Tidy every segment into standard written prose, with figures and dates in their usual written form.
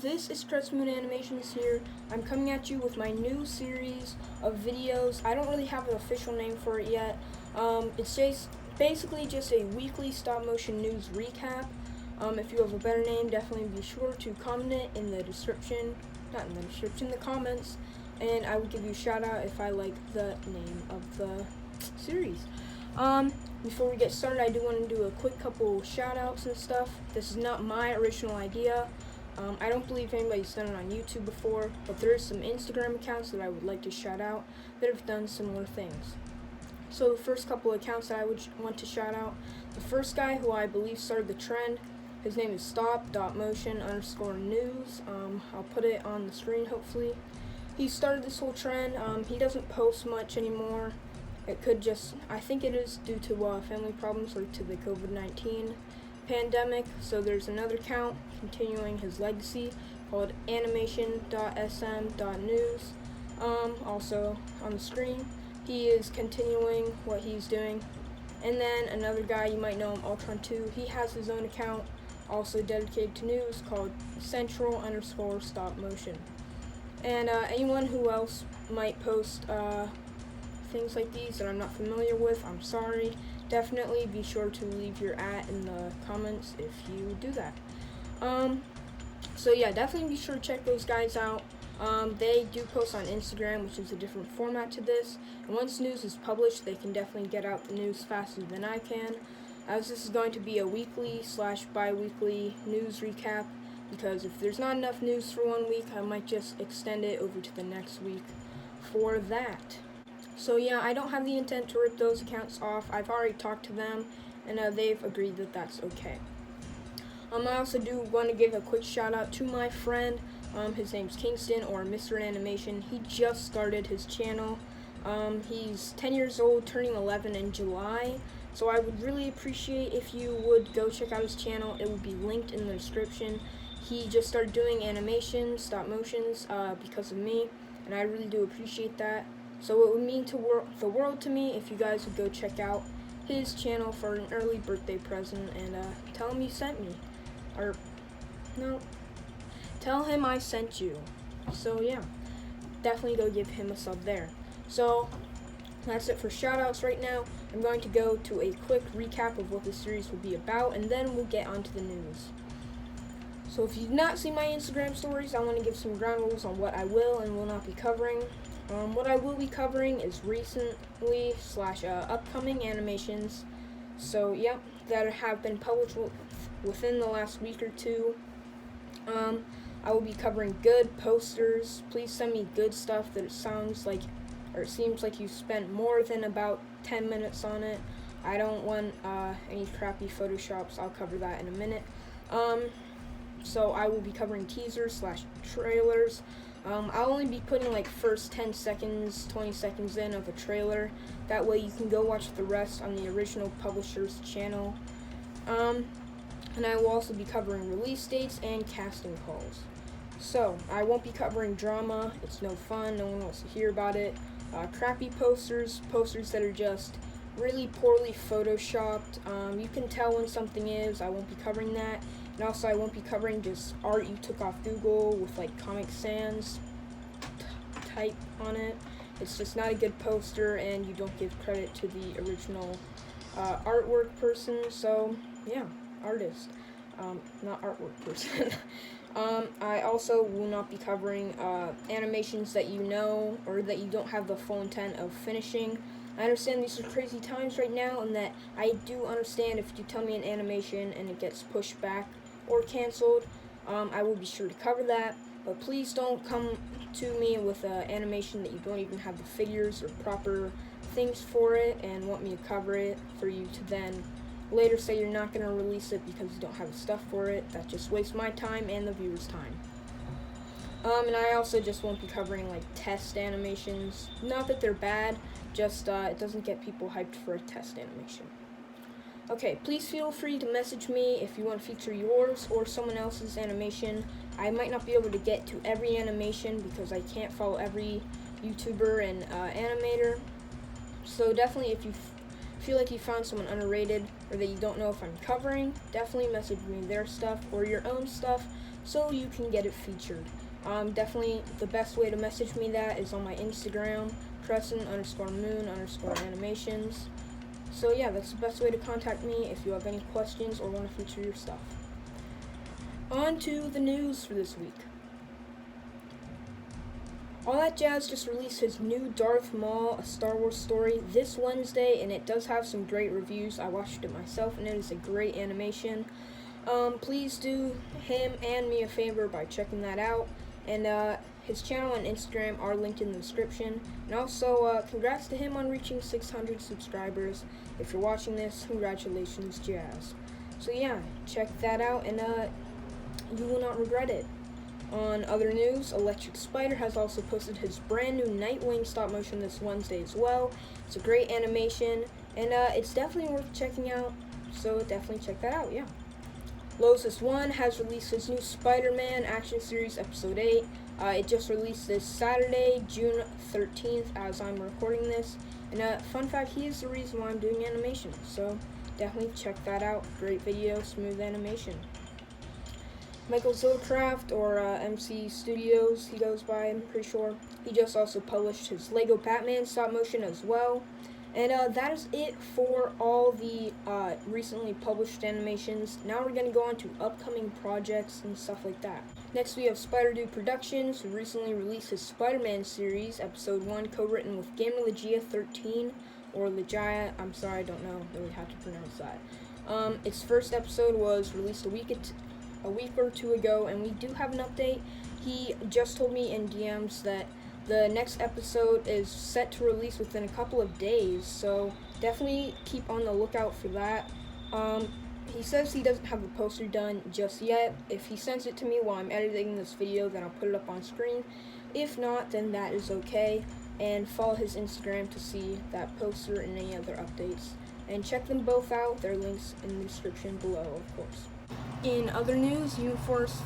this is Moon Animations here. I'm coming at you with my new series of videos. I don't really have an official name for it yet. It's basically just a weekly stop motion news recap. If you have a better name, definitely be sure to comment it in the description, the comments, and I will give you a shout out if I like the name of the series. Before we get started, I do want to do a quick couple shout outs and stuff. This is not my original idea. I don't believe anybody's done it on YouTube before, but there is some Instagram accounts that I would like to shout out that have done similar things. So the first couple accounts that I would want to shout out, the first guy who I believe started the trend, his name is stop.motion_news. I'll put it on the screen hopefully. He started this whole trend. He doesn't post much anymore. It could just, I think it is due to family problems or to the COVID-19 pandemic. So there's another account continuing his legacy called animation.sm.news. Also on the screen, he is continuing what he's doing. And then another guy, you might know him, Ultron2, he has his own account also dedicated to news called central_stop-motion. And anyone who else might post things like these that I'm not familiar with, I'm sorry. Definitely be sure to leave your @ in the comments if you do that. So yeah, definitely be sure to check those guys out. They do post on Instagram, which is a different format to this. And once news is published, they can definitely get out the news faster than I can, as this is going to be a weekly/bi-weekly news recap, because if there's not enough news for 1 week, I might just extend it over to the next week for that. So yeah, I don't have the intent to rip those accounts off. I've already talked to them, and they've agreed that that's okay. I also do want to give a quick shout out to my friend. His name's Kingston, or Mr. Animation. He just started his channel. He's 10 years old, turning 11 in July. So I would really appreciate if you would go check out his channel. It will be linked in the description. He just started doing animations, stop motions, because of me, and I really do appreciate that. So it would mean the world to me if you guys would go check out his channel for an early birthday present and tell him you sent me. Or, no, tell him I sent you. So yeah, definitely go give him a sub there. So that's it for shoutouts right now. I'm going to go to a quick recap of what this series will be about, and then we'll get onto the news. So if you've not seen my Instagram stories, I want to give some ground rules on what I will and will not be covering. What I will be covering is recently / upcoming animations. So yep, that have been published within the last week or two. I will be covering good posters. Please send me good stuff that it sounds like, or it seems like you spent more than about 10 minutes on it. I don't want any crappy photoshops. I'll cover that in a minute. So I will be covering teasers / trailers. I'll only be putting like first 10 seconds, 20 seconds in of a trailer. That way you can go watch the rest on the original publisher's channel. And I will also be covering release dates and casting calls. So I won't be covering drama. It's no fun. No one wants to hear about it. Crappy posters that are just really poorly photoshopped. You can tell when something is. I won't be covering that. And also I won't be covering just art you took off Google with like Comic Sans type on it. It's just not a good poster, and you don't give credit to the original artwork person. So yeah, artist, not artwork person. I also will not be covering animations that you know or that you don't have the full intent of finishing. I understand these are crazy times right now, and that I do understand if you tell me an animation and it gets pushed back or canceled, I will be sure to cover that. But please don't come to me with an animation that you don't even have the figures or proper things for it and want me to cover it for you to then later say you're not going to release it because you don't have the stuff for it. That just wastes my time and the viewers' time. And I also just won't be covering like test animations. Not that they're bad, just it doesn't get people hyped for a test animation. Okay, please feel free to message me if you want to feature yours or someone else's animation. I might not be able to get to every animation because I can't follow every YouTuber and animator. So definitely if you feel like you found someone underrated or that you don't know if I'm covering, definitely message me their stuff or your own stuff so you can get it featured. Definitely the best way to message me that is on my Instagram, Crescent_moon_animations. So yeah, that's the best way to contact me if you have any questions or want to feature your stuff. On to the news for this week. All That Jazz just released his new Darth Maul, a Star Wars story, this Wednesday, and it does have some great reviews. I watched it myself, and it is a great animation. Please do him and me a favor by checking that out. And his channel and Instagram are linked in the description. And also, congrats to him on reaching 600 subscribers. If you're watching this, congratulations, Jazz. So yeah, check that out, and you will not regret it. On other news, Electric Spider has also posted his brand new Nightwing stop motion this Wednesday as well. It's a great animation, and it's definitely worth checking out, so definitely check that out, yeah. Lotus 1 has released his new SpiderMan action series episode 8. It just released this Saturday, June 13th, as I'm recording this. And fun fact, he is the reason why I'm doing animation, so definitely check that out. Great video, smooth animation. Micheal Zillicraft, or MC Studios, he goes by, I'm pretty sure. He just also published his Lego Batman stop motion as well. And that is it for all the recently published animations. Now we're going to go on to upcoming projects and stuff like that. Next we have Spiderdude Productions, who recently released his SpiderMan series, episode 1, co-written with gamer jiah 13, or jiah, I'm sorry, I don't know really how to pronounce that. Its first episode was released a week or two ago, and we do have an update. He just told me in DMs that the next episode is set to release within a couple of days, so definitely keep on the lookout for that. He says he doesn't have the poster done just yet. If he sends it to me while I'm editing this video, then I'll put it up on screen. If not, then that is okay, and follow his Instagram to see that poster and any other updates. And check them both out, their links in the description below, of course. In other news, Universe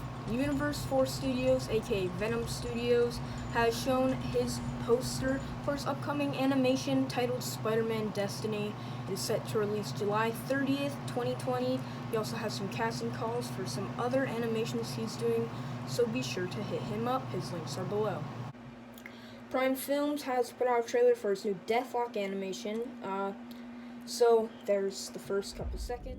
4 Studios, aka Venom Studios, has shown his poster for his upcoming animation titled Spider-Man Destiny. It is set to release July 30th, 2020. He also has some casting calls for some other animations he's doing, so be sure to hit him up. His links are below. Prime Films has put out a trailer for his new Deathlok animation, so there's the first couple seconds.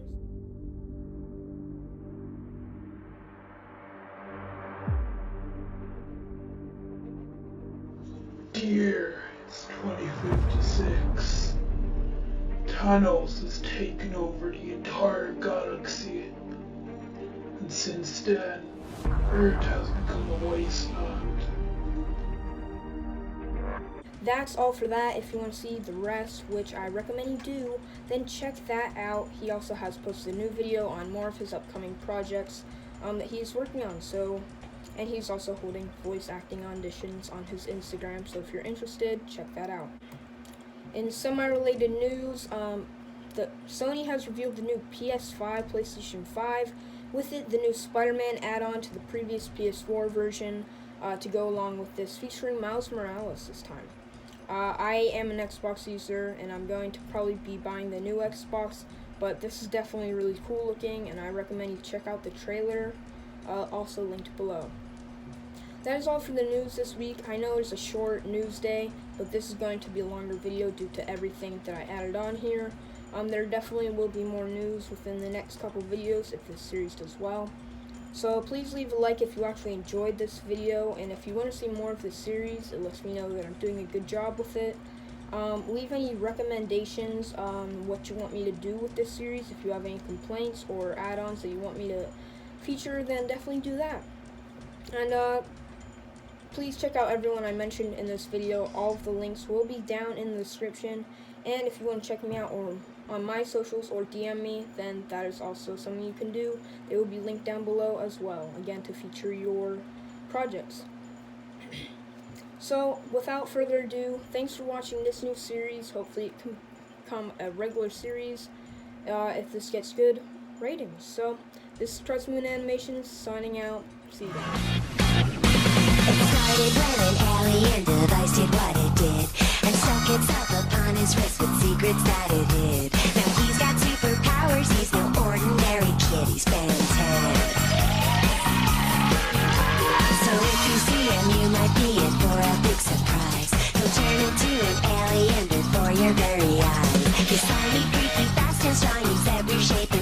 Dear, it's 2056. Thanos has taken over the entire galaxy, and since then, Earth has become a wasteland. That's all for that. If you want to see the rest, which I recommend you do, then check that out. He also has posted a new video on more of his upcoming projects that he's working on, and he's also holding voice acting auditions on his Instagram, so if you're interested, check that out. In semi-related news, Sony has revealed the new PS5, PlayStation 5, with it the new Spider-Man add-on to the previous PS4 version to go along with this, featuring Miles Morales this time. I am an Xbox user, and I'm going to probably be buying the new Xbox, but this is definitely really cool looking, and I recommend you check out the trailer, also linked below. That is all for the news this week. I know it's a short news day, but this is going to be a longer video due to everything that I added on here. There definitely will be more news within the next couple videos if this series does well. So please leave a like if you actually enjoyed this video, and if you want to see more of this series, it lets me know that I'm doing a good job with it. Leave any recommendations on what you want me to do with this series. If you have any complaints or add-ons that you want me to feature, then definitely do that. And please check out everyone I mentioned in this video. All of the links will be down in the description. And if you want to check me out or on my socials or DM me, then that is also something you can do. They will be linked down below as well, again, to feature your projects. So, without further ado, thanks for watching this new series. Hopefully it can become a regular series if this gets good ratings. So, this is Spiderman Animations signing out. See you guys. It started when an alien device did what it did and stuck itself up on his wrist with secrets that it hid. turn into an alien before your very eyes. You're slimy, creepy, fast and strong, use every shape